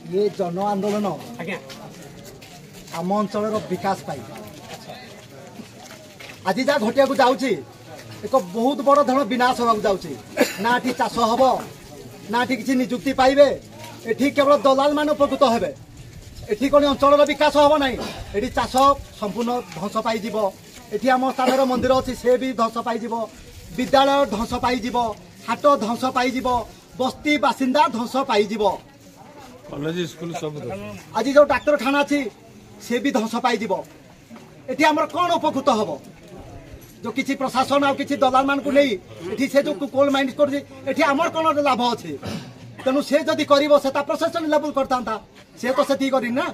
ये जन आंदोलन आम अंचल विकास पाई आज जहाँ घटिया जाऊँगी एक बहुत बड़ धन विनाश होगा जाऊँगी ना चाष हम ना किसी निजुक्ति पाइबे एठी केवल दलाल मान उपकृत हेबे एठी कोन अंचल विकास हम ना ये चाष संपूर्ण ध्वंस पाई एठी आम स्थान मंदिर अच्छी से भी ध्वंस पाई विद्यालय ध्वंस पाई हाट ध्वंस पाई बस्ती बासिंदा ध्वंस पाई कॉलेज स्कूल सब आज जो डाक्तरखाना अच्छी से भी ध्वंस पाई एठी आमर कौन उपकृत हम जो किसी प्रशासन आ किसी दलाल मान को नहीं से जो कोल माइंस कर आमर कौन लाभ अच्छे तेणु से जदि कर प्रशासन लेवल करता से तो से करना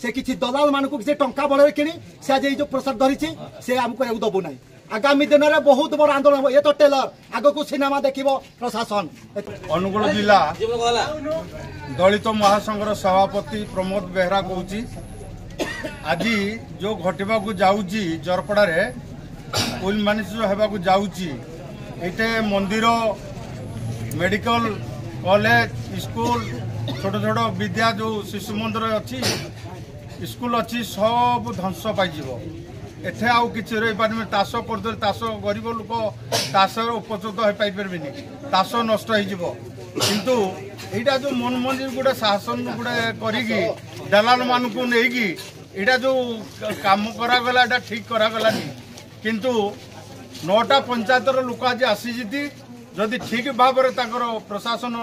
से किसी दलाल मान को किसी टंका बड़े किणी से आज जो प्रसाद धरी से आमको दबू ना आगामी दिन में बहुत बड़ आंदोलन ये तो टेलर आग को सिनेमा देख प्रशासन। अनुगुल जिला दलित महासंघर सभापति प्रमोद बेहरा कहूँ आज जो घटवा जाऊँगी जरपड़ा उल मानिस होगा जाऊँगी ये मंदिर मेडिकल कॉलेज स्कूल छोट छोट विद्या जो शिशु मंदिर अच्छी स्कूल अच्छी सब ध्वंस पाई एथे आउ किसी रही पारे ताश करदे ताश गरीब लोक ताश उपकृत हो पारे ताश नष्ट किंतु यहाँ जो मन मंदिर गोटे शासन गोटे करी दलाल मान को लेकिन यहाँ जो काम करागला यहाँ ठीक करागलानी किंतु 9टा पंचायतर लोक आज आसीजी जदि ठीक भाव में प्रशासन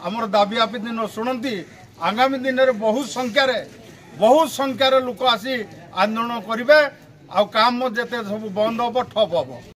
आमर दाबी आपत्ति न शुणती आगामी दिन में बहुत संख्यार लोक आसी आंदोलन करेंगे आ काम जिते सब बंद हम ठप हम।